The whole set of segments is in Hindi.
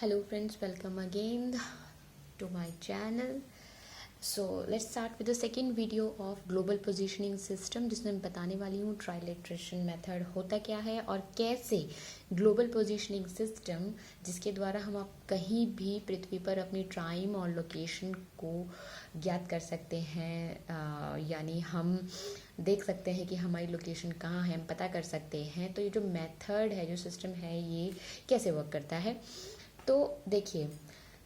Hello friends, welcome again to my channel. So let's start with the second video of global positioning system, जिसमें मैं बताने वाली हूँ ट्राइलेट्रेशन मेथड होता क्या है और कैसे ग्लोबल पोजीशनिंग सिस्टम जिसके द्वारा हम आप कहीं भी पृथ्वी पर अपनी टाइम और लोकेशन को ज्ञात कर सकते हैं, यानी हम देख सकते हैं कि हमारी लोकेशन कहाँ है, हम पता कर सकते हैं। तो ये जो मेथड है, जो सिस्टम है, ये कैसे वर्क करता है। तो देखिए,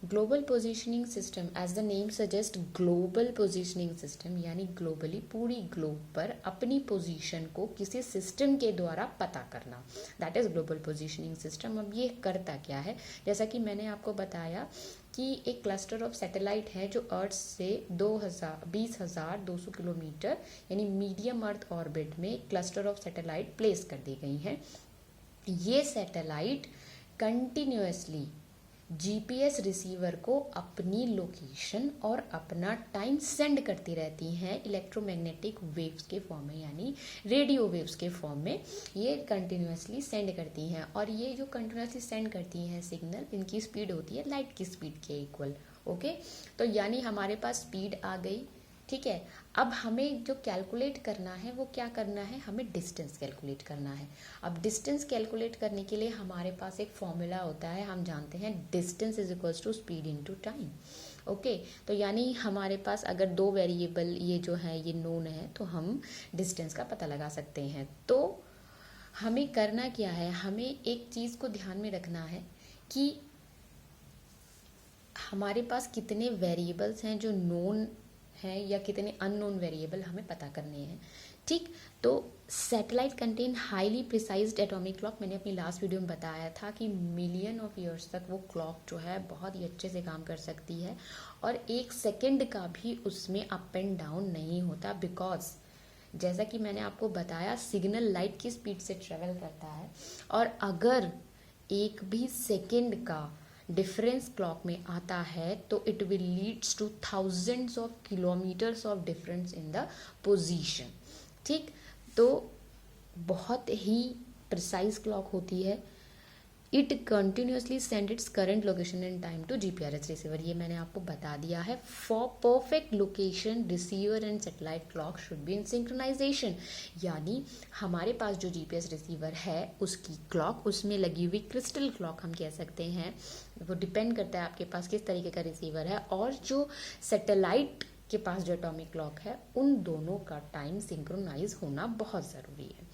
global positioning system as the name suggest, global positioning system यानी ग्लोबली पूरी ग्लोब पर अपनी पोजीशन को किसी सिस्टम के द्वारा पता करना, that is global positioning system. अब ये करता क्या है, जैसा कि मैंने आपको बताया कि एक क्लस्टर ऑफ सैटेलाइट है जो अर्थ से 20,200 किलोमीटर यानी मीडियम अर्थ ऑर्बिट में क्लस्टर ऑफ सैटेलाइट प्लेस कर दी गई हैं। ये सैटेलाइट कंटिन्यूअसली जीपीएस रिसीवर को अपनी लोकेशन और अपना टाइम सेंड करती रहती हैं इलेक्ट्रोमैग्नेटिक वेव्स के फॉर्म में, यानी रेडियो वेव्स के फॉर्म में ये कंटिन्यूअसली सेंड करती हैं। और ये जो कंटिन्यूअसली सेंड करती हैं सिग्नल, इनकी स्पीड होती है लाइट की स्पीड के इक्वल। ओके, तो यानी हमारे पास स्पीड आ गई, ठीक है। अब हमें जो कैलकुलेट करना है वो क्या करना है, हमें डिस्टेंस कैलकुलेट करना है। अब डिस्टेंस कैलकुलेट करने के लिए हमारे पास एक फॉर्मूला होता है, हम जानते हैं distance is equals to speed into time. Okay, तो यानी हमारे पास अगर दो वेरिएबल ये जो है ये नोन है तो हम डिस्टेंस का पता लगा सकते हैं। तो हमें करना क्या है, हमें एक चीज़ को ध्यान में रखना है कि हमारे पास कितने वेरिएबल्स हैं जो नोन है या कितने अननोन वेरिएबल हमें पता करने हैं, ठीक। तो satellite contain highly precised atomic clock. मैंने अपनी लास्ट वीडियो में बताया था कि मिलियन ऑफ ईयर्स तक वो क्लॉक जो है बहुत ही अच्छे से काम कर सकती है और एक सेकंड का भी उसमें अप एंड डाउन नहीं होता, बिकॉज जैसा कि मैंने आपको बताया सिग्नल लाइट की स्पीड से ट्रेवल करता है और अगर एक भी सेकंड का डिफरेंस क्लॉक में आता है तो it will leads to thousands of kilometres of difference in the position, ठीक। तो बहुत ही प्रिसाइज क्लॉक होती है। It continuously send its current location and time to GPRS receiver, ये मैंने आपको बता दिया है। For perfect location receiver and satellite clock should be in synchronisation, यानी हमारे पास जो जीपीएस रिसीवर है उसकी क्लॉक, उसमें लगी हुई क्रिस्टल क्लॉक हम कह सकते हैं, वो डिपेंड करता है आपके पास किस तरीके का रिसीवर है, और जो सैटेलाइट के पास जो एटॉमिक क्लॉक है उन दोनों का टाइम सिंक्रोनाइज होना बहुत ज़रूरी है,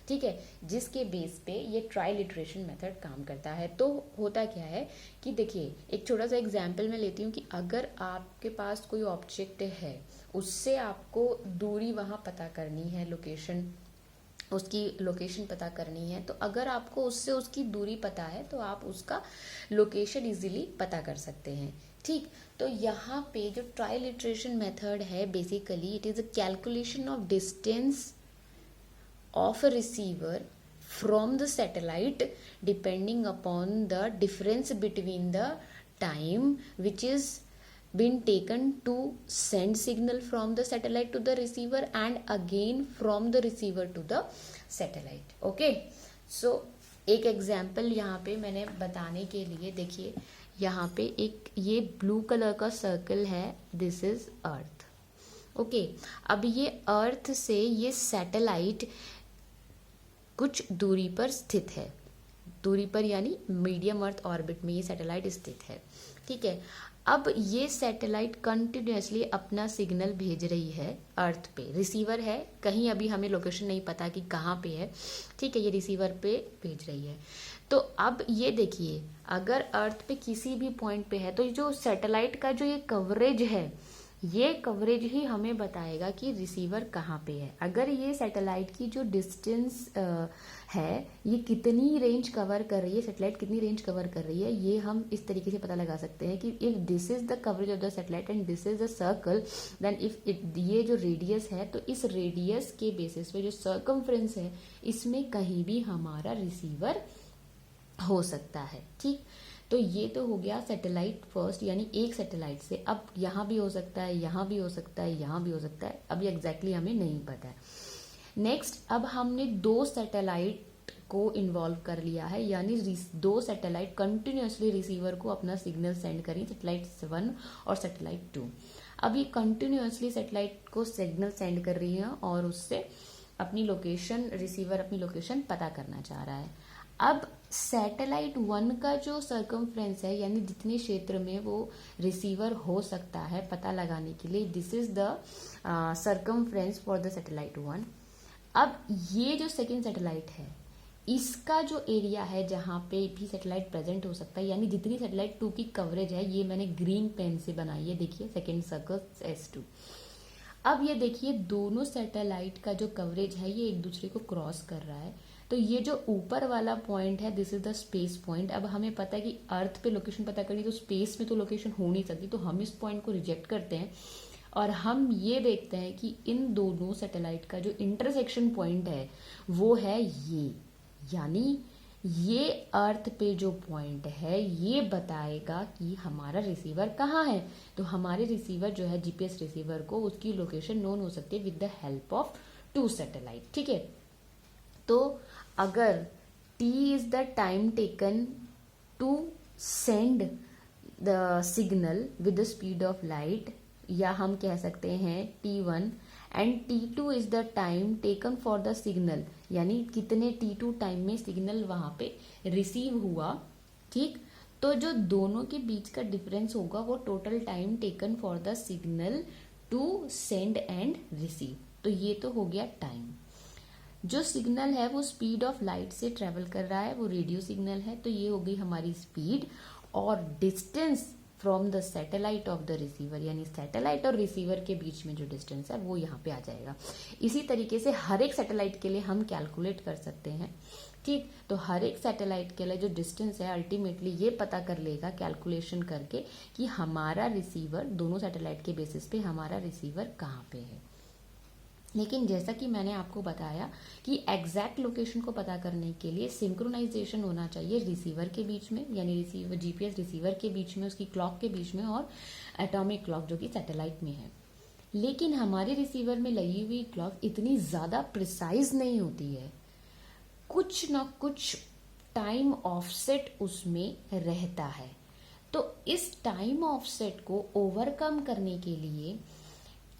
ठीक है, जिसके बेस पे ये ट्राइलिट्रेशन मेथड काम करता है। तो होता क्या है कि देखिए, एक छोटा सा एग्जांपल मैं लेती हूँ कि अगर आपके पास कोई ऑब्जेक्ट है, उससे आपको दूरी वहाँ पता करनी है, लोकेशन, उसकी लोकेशन पता करनी है, तो अगर आपको उससे उसकी दूरी पता है तो आप उसका लोकेशन इजीली पता कर सकते हैं, ठीक। तो यहाँ पे जो ट्राइलिट्रेशन मेथड है, basically it is a calculation of distance of a receiver from the satellite depending upon the difference between the time which is been taken to send signal from the satellite to the receiver and again from the receiver to the satellite। okay, so एक एग्जाम्पल यहाँ पे मैंने बताने के लिए, देखिए यहाँ पे एक ये ब्लू कलर का सर्कल है, दिस इज अर्थ। ओके, अब ये अर्थ से ये सैटेलाइट कुछ दूरी पर स्थित है, दूरी पर यानी मीडियम अर्थ ऑर्बिट में ये सैटेलाइट स्थित है, ठीक है। अब ये सैटेलाइट कंटिन्यूसली अपना सिग्नल भेज रही है अर्थ पे, रिसीवर है कहीं, अभी हमें लोकेशन नहीं पता कि कहाँ पे है, ठीक है, ये रिसीवर पे भेज रही है। तो अब ये देखिए, अगर अर्थ पे किसी भी पॉइंट पे है तो जो सैटेलाइट का जो ये कवरेज है, ये कवरेज ही हमें बताएगा कि रिसीवर कहाँ पे है। अगर ये सैटेलाइट की जो डिस्टेंस है, ये कितनी रेंज कवर कर रही है, सैटेलाइट कितनी रेंज कवर कर रही है, ये हम इस तरीके से पता लगा सकते हैं कि if this is the coverage of the satellite and this is the circle, then if ये जो रेडियस है तो इस रेडियस के बेसिस पे जो सर्कमफ्रेंस है इसमें कहीं भी हमारा रिसीवर हो सकता है, ठीक। तो ये तो हो गया सैटेलाइट फर्स्ट, यानी एक सैटेलाइट से, अब यहाँ भी हो सकता है, यहाँ भी हो सकता है, यहाँ भी हो सकता है, अब ये एग्जैक्टली हमें नहीं पता है। नेक्स्ट, अब हमने दो सैटेलाइट को इन्वॉल्व कर लिया है, यानी 2 सैटेलाइट कंटिन्यूसली रिसीवर को अपना सिग्नल सेंड करें, सैटेलाइट 1 और सैटेलाइट 2। अब ये कंटिन्यूसली सैटेलाइट को सिग्नल सेंड कर रही है और उससे अपनी लोकेशन, रिसीवर अपनी लोकेशन पता करना चाह रहा है। अब सैटेलाइट 1 का जो सर्कमफ्रेंस है, यानी जितने क्षेत्र में वो रिसीवर हो सकता है पता लगाने के लिए, this is the circumference for the satellite 1। अब ये जो सेकेंड सैटेलाइट है, इसका जो एरिया है जहां पे भी सैटेलाइट प्रेजेंट हो सकता है, यानी जितनी सैटेलाइट 2 की कवरेज है, ये मैंने ग्रीन पेन से बनाई है, देखिए सेकेंड सर्कल S2। अब ये देखिए दोनों सैटेलाइट का जो कवरेज है ये एक दूसरे को क्रॉस कर रहा है। तो ये जो ऊपर वाला पॉइंट है, this is the space point. अब हमें पता है कि अर्थ पे लोकेशन पता करनी, तो स्पेस में तो लोकेशन हो नहीं सकती, तो हम इस पॉइंट को रिजेक्ट करते हैं और हम ये देखते हैं कि इन दोनों सैटेलाइट का जो इंटरसेक्शन पॉइंट है वो है ये, यानी ये अर्थ पे जो पॉइंट है ये बताएगा कि हमारा रिसीवर कहाँ है। तो हमारे रिसीवर जो है, जीपीएस रिसीवर को उसकी लोकेशन नोन हो सकती है with the help of 2 satellite. ठीक है, तो अगर t is the time taken to send the signal with the speed of light, या हम कह सकते हैं t1, and t2 is the time taken for the signal, यानी कितने t2 टाइम में सिग्नल वहां पे रिसीव हुआ। ठीक, तो जो दोनों के बीच का डिफरेंस होगा वो total time taken for the signal to send and receive. तो ये तो हो गया टाइम। जो सिग्नल है वो स्पीड ऑफ लाइट से ट्रेवल कर रहा है, वो रेडियो सिग्नल है, तो ये हो गई हमारी स्पीड। और distance from the satellite of the receiver, यानी सैटेलाइट और रिसीवर के बीच में जो डिस्टेंस है वो यहाँ पे आ जाएगा। इसी तरीके से हर एक सैटेलाइट के लिए हम कैलकुलेट कर सकते हैं। ठीक, तो हर एक सैटेलाइट के लिए जो डिस्टेंस है अल्टीमेटली ये पता कर लेगा कैलकुलेशन करके कि हमारा रिसीवर, दोनों सैटेलाइट के बेसिस पे हमारा रिसीवर कहाँ पे है। लेकिन जैसा कि मैंने आपको बताया कि एग्जैक्ट लोकेशन को पता करने के लिए सिंक्रोनाइजेशन होना चाहिए रिसीवर के बीच में, यानी रिसीवर, जीपीएस रिसीवर के बीच में, उसकी क्लॉक के बीच में, और एटॉमिक क्लॉक जो कि सैटेलाइट में है। लेकिन हमारे रिसीवर में लगी हुई क्लॉक इतनी ज्यादा प्रिसाइज नहीं होती है, कुछ ना कुछ टाइम ऑफसेट उसमें रहता है। तो इस टाइम ऑफसेट को ओवरकम करने के लिए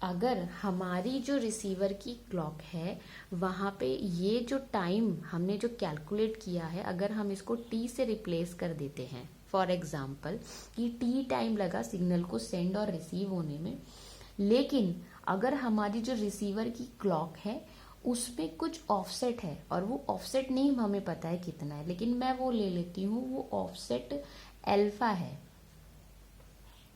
अगर हमारी जो रिसीवर की क्लॉक है वहाँ पे ये जो टाइम हमने जो कैलकुलेट किया है, अगर हम इसको t से रिप्लेस कर देते हैं, फॉर एग्जाम्पल कि t टाइम लगा सिग्नल को सेंड और रिसीव होने में, लेकिन अगर हमारी जो रिसीवर की क्लॉक है उसमें कुछ ऑफसेट है और वो ऑफसेट नहीं हमें पता है कितना है, लेकिन मैं वो ले लेती हूँ, वो ऑफसेट अल्फा है।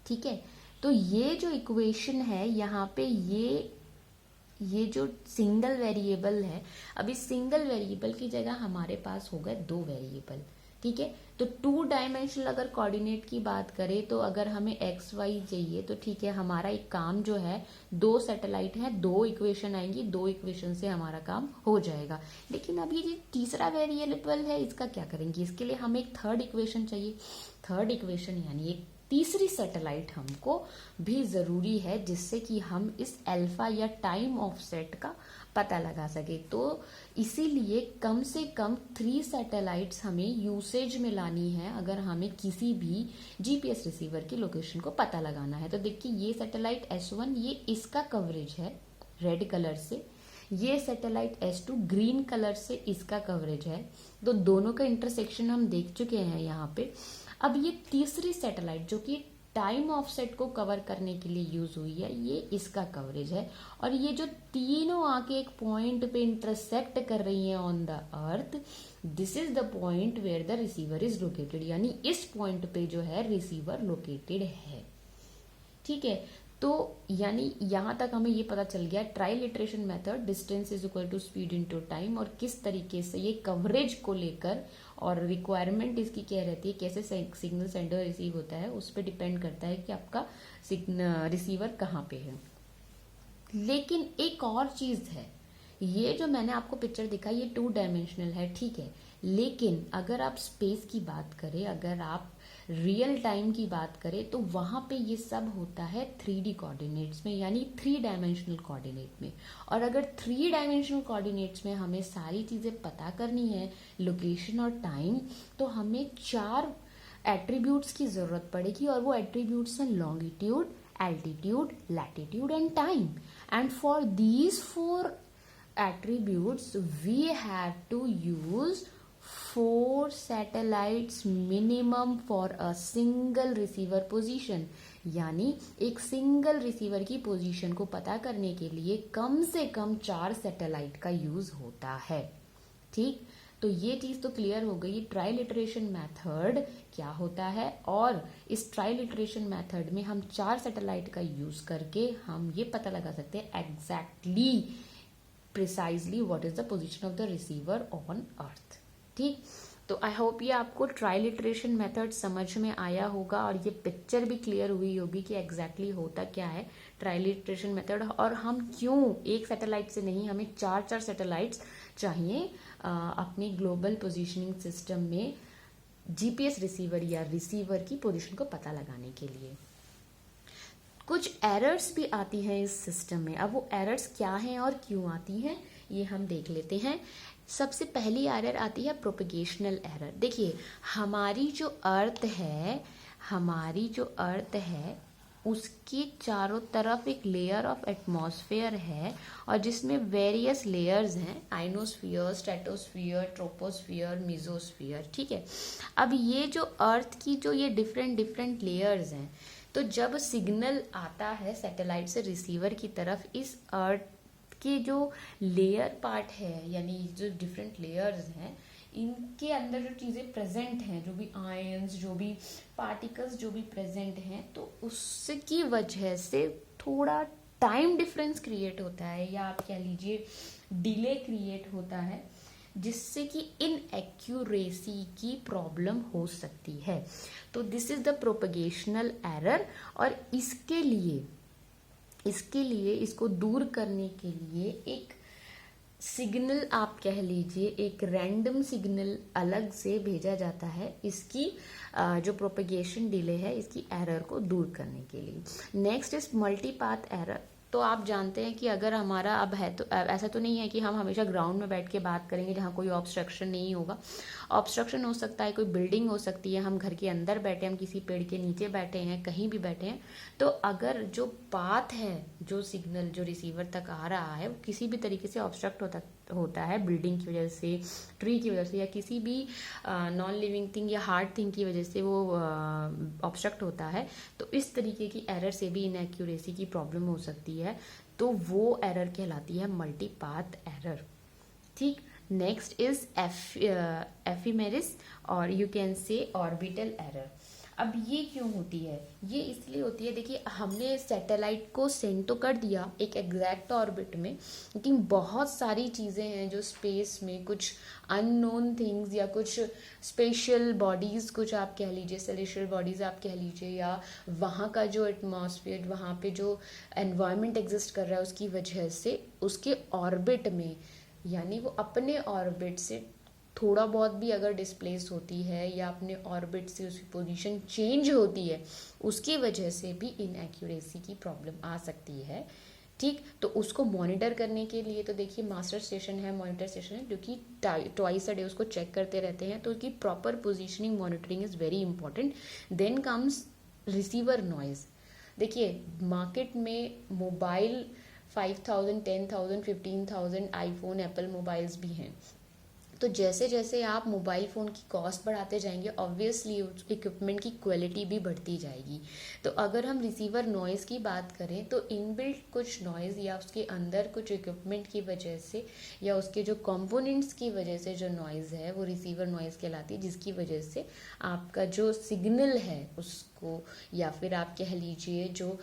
ठीक है, तो ये जो इक्वेशन है यहाँ पे ये जो सिंगल वेरिएबल है, अब इस सिंगल वेरिएबल की जगह हमारे पास हो गए 2 वेरिएबल। ठीक है, तो 2 डायमेंशनल अगर कोऑर्डिनेट की बात करें तो अगर हमें एक्स वाई चाहिए तो ठीक है, हमारा एक काम जो है, 2 सैटेलाइट है, 2 इक्वेशन आएंगी, 2 इक्वेशन से हमारा काम हो जाएगा। लेकिन अब ये जो तीसरा वेरिएबल है इसका क्या करेंगे, इसके लिए हमें एक थर्ड इक्वेशन चाहिए। थर्ड इक्वेशन यानी एक तीसरी सैटेलाइट हमको भी जरूरी है, जिससे कि हम इस अल्फा या टाइम ऑफसेट का पता लगा सके। तो इसीलिए कम से कम 3 सैटेलाइट्स हमें यूसेज में लानी है अगर हमें किसी भी जीपीएस रिसीवर की लोकेशन को पता लगाना है। तो देखिए ये सैटेलाइट S1 ये इसका कवरेज है रेड कलर से, ये सैटेलाइट S2 ग्रीन कलर से इसका कवरेज है। तो दोनों का इंटरसेक्शन हम देख चुके हैं यहाँ पे। अब ये तीसरी सैटेलाइट जो कि टाइम ऑफसेट को कवर करने के लिए यूज हुई है, ये इसका कवरेज है। और ये जो तीनों आके एक पॉइंट पे इंटरसेक्ट कर रही हैं on the earth, this is the point where the receiver is located, यानी इस पॉइंट पे जो है रिसीवर लोकेटेड है। ठीक है, तो यानी यहां तक हमें ये पता चल गया trilateration method, distance is equal to speed into time, और किस तरीके से ये कवरेज को लेकर और रिक्वायरमेंट इसकी क्या रहती है, कैसे सिग्नल सेंडर रिसीव होता है, उस पर डिपेंड करता है कि आपका रिसीवर कहाँ पे है। लेकिन एक और चीज है, ये जो मैंने आपको पिक्चर दिखाई ये 2 डायमेंशनल है, ठीक है, लेकिन अगर आप स्पेस की बात करें, अगर आप रियल टाइम की बात करें तो वहाँ पे ये सब होता है 3D कोऑर्डिनेट्स में, यानी 3 डायमेंशनल कोऑर्डिनेट में। और अगर 3 डायमेंशनल कोऑर्डिनेट्स में हमें सारी चीज़ें पता करनी है, लोकेशन और टाइम, तो हमें 4 एट्रीब्यूट्स की ज़रूरत पड़ेगी, और वो एट्रीब्यूट्स हैं longitude, altitude, latitude and time. And for these 4 attributes we have to use 4 satellites minimum for a single receiver position। यानी एक सिंगल रिसीवर की पोजीशन को पता करने के लिए कम से कम 4 सैटेलाइट का यूज होता है। ठीक, तो ये चीज तो क्लियर हो गई ट्राइलिटरेशन मेथड क्या होता है, और इस ट्राइलिटरेशन मेथड में हम 4 सैटेलाइट का यूज करके हम ये पता लगा सकते हैं exactly precisely what is the position of the receiver on earth. ठीक, तो आई होप ये आपको ट्राइलिटरेशन मेथड समझ में आया होगा, और ये पिक्चर भी क्लियर हुई होगी कि एग्जैक्टली होता क्या है ट्राइलिटरेशन मेथड, और हम क्यों एक सैटेलाइट से नहीं, हमें 4 सैटेलाइट्स चाहिए अपनी ग्लोबल पोजीशनिंग सिस्टम में जीपीएस रिसीवर या रिसीवर की पोजीशन को पता लगाने के लिए। कुछ एरर्स भी आती हैं इस सिस्टम में। अब वो एरर्स क्या हैं और क्यों आती हैं ये हम देख लेते हैं। सबसे पहली एरर आती है प्रोपेगेशनल एरर। देखिए हमारी जो अर्थ है उसके चारों तरफ एक लेयर ऑफ एटमॉस्फेयर है, और जिसमें वेरियस लेयर्स हैं, आइनोस्फीयर, स्ट्रेटोस्फीयर, ट्रोपोस्फीयर, मेसोस्फीयर। ठीक है, अब ये जो अर्थ की जो ये डिफरेंट लेयर्स हैं, तो जब सिग्नल आता है सैटेलाइट से रिसीवर की तरफ, इस अर्थ के जो लेयर पार्ट है, यानी जो डिफरेंट लेयर्स हैं, इनके अंदर जो चीज़ें प्रेजेंट हैं, जो भी आयंस, जो भी पार्टिकल्स जो भी प्रेजेंट हैं, तो उसकी वजह से थोड़ा टाइम डिफरेंस क्रिएट होता है, या आप कह लीजिए डिले क्रिएट होता है, जिससे कि इनएक्यूरेसी की प्रॉब्लम हो सकती है। तो दिस इज द प्रोपेगेशनल एरर, और इसके लिए इसको दूर करने के लिए एक सिग्नल, आप कह लीजिए एक रैंडम सिग्नल अलग से भेजा जाता है इसकी जो प्रोपेगेशन डिले है, इसकी एरर को दूर करने के लिए। Next is multipath error. तो आप जानते हैं कि अगर हमारा अब है, तो ऐसा तो नहीं है कि हम हमेशा ग्राउंड में बैठ के बात करेंगे जहाँ कोई ऑब्स्ट्रक्शन नहीं होगा। ऑब्स्ट्रक्शन हो सकता है, कोई बिल्डिंग हो सकती है, हम घर के अंदर बैठे, हम किसी पेड़ के नीचे बैठे हैं, कहीं भी बैठे हैं, तो अगर जो पाथ है, जो सिग्नल जो रिसीवर तक आ रहा है, वो किसी भी तरीके से ऑब्स्ट्रक्ट होता है, बिल्डिंग की वजह से, ट्री की वजह से, या किसी भी नॉन लिविंग थिंग या हार्ड थिंग की वजह से वो ऑब्स्ट्रक्ट होता है, तो इस तरीके की एरर से भी इनएक्यूरेसी की प्रॉब्लम हो सकती है। तो वो एरर कहलाती है मल्टीपाथ एरर। ठीक, नेक्स्ट इज एफिमेरिस, और you can say orbital error. अब ये क्यों होती है? ये इसलिए होती है, देखिए हमने सैटेलाइट को सेंड तो कर दिया एक एग्जैक्ट ऑर्बिट में, लेकिन बहुत सारी चीज़ें हैं जो स्पेस में, कुछ अननोन थिंग्स या कुछ स्पेशल बॉडीज़, कुछ आप कह लीजिए सेलेस्टियल बॉडीज़ आप कह लीजिए, या वहाँ का जो एटमॉस्फेयर, वहाँ पे जो एनवायरनमेंट एग्जिस्ट कर रहा है, उसकी वजह से उसके ऑर्बिट में, यानी वो अपने ऑर्बिट से थोड़ा बहुत भी अगर डिस्प्लेस होती है, या अपने ऑर्बिट से उसकी पोजीशन चेंज होती है, उसकी वजह से भी इनएक्यूरेसी की प्रॉब्लम आ सकती है। ठीक, तो उसको मॉनिटर करने के लिए तो देखिए मास्टर स्टेशन है, मॉनिटर स्टेशन है, जो कि ट्वाइस अ डे उसको चेक करते रहते हैं, तो उसकी proper positioning monitoring is very important. Then comes receiver noise. देखिए मार्केट में मोबाइल 5000, 10,000, 15,000 आईफोन, एप्पल मोबाइल्स भी हैं। तो जैसे जैसे आप मोबाइल फ़ोन की कॉस्ट बढ़ाते जाएंगे, ऑब्वियसली इक्विपमेंट की क्वालिटी भी बढ़ती जाएगी। तो अगर हम रिसीवर नॉइज़ की बात करें, तो इनबिल्ट कुछ नॉइज़ या उसके अंदर कुछ इक्विपमेंट की वजह से, या उसके जो कंपोनेंट्स की वजह से जो नॉइज़ है वो रिसीवर नॉइज़ कहलाती है, जिसकी वजह से आपका जो सिग्नल है उसको, या फिर आप कह लीजिए जो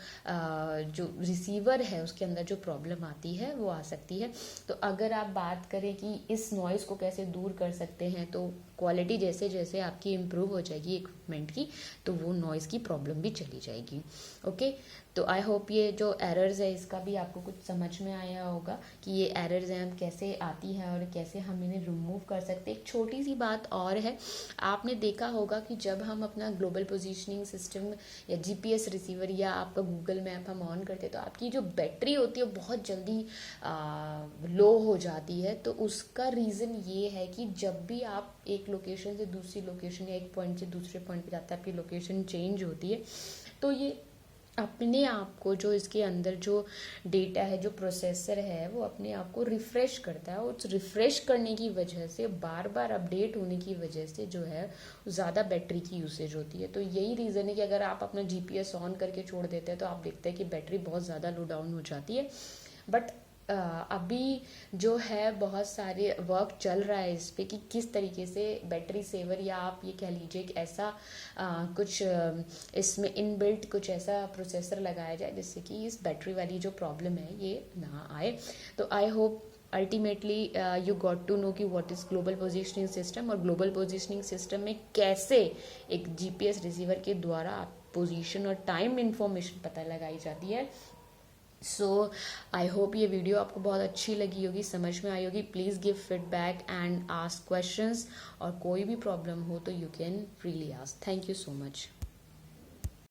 रिसीवर है उसके अंदर जो प्रॉब्लम आती है वो आ सकती है। तो अगर आप बात करें कि इस नॉइज़ को कैसे दूर कर सकते हैं, तो क्वालिटी जैसे जैसे आपकी इम्प्रूव हो जाएगी इक्विपमेंट की, तो वो नॉइज़ की प्रॉब्लम भी चली जाएगी। ओके, तो आई होप ये जो एरर्स है इसका भी आपको कुछ समझ में आया होगा कि ये एरर्स हैं हम कैसे आती हैं और कैसे हम इन्हें रिमूव कर सकते हैं। एक छोटी सी बात और है, आपने देखा होगा कि जब हम अपना ग्लोबल पोजीशनिंग सिस्टम या जीपीएस रिसीवर या आपका गूगल मैप हम ऑन करते हैं तो आपकी जो बैटरी होती है वो बहुत जल्दी लो हो जाती है। तो उसका रीज़न ये है कि जब भी आप एक लोकेशन से दूसरी लोकेशन या एक पॉइंट से दूसरे पॉइंट पे जाते हैं, आपकी लोकेशन चेंज होती है, तो ये अपने आप को जो इसके अंदर जो डेटा है, जो प्रोसेसर है, वो अपने आप को रिफ़्रेश करता है। उस रिफ़्रेश करने की वजह से, बार बार अपडेट होने की वजह से जो है ज़्यादा बैटरी की यूसेज होती है। तो यही रीज़न है कि अगर आप अपना जीपीएस ऑन करके छोड़ देते हैं तो आप देखते हैं कि बैटरी बहुत ज़्यादा लो डाउन हो जाती है। बट अभी जो है बहुत सारे वर्क चल रहा है इस पे कि किस तरीके से बैटरी सेवर, या आप ये कह लीजिए कि ऐसा कुछ इसमें इनबिल्ट कुछ ऐसा प्रोसेसर लगाया जाए जिससे कि इस बैटरी वाली जो प्रॉब्लम है ये ना आए। तो I hope ultimately you got to know कि what is global positioning system, और ग्लोबल पोजीशनिंग सिस्टम में कैसे एक जीपीएस रिसीवर के द्वारा पोजीशन और टाइम इंफॉर्मेशन पता लगाई जाती है। सो आई होप ये वीडियो आपको बहुत अच्छी लगी होगी, समझ में आई होगी। Please give feedback and ask questions, और कोई भी प्रॉब्लम हो तो you can freely ask. Thank you so much.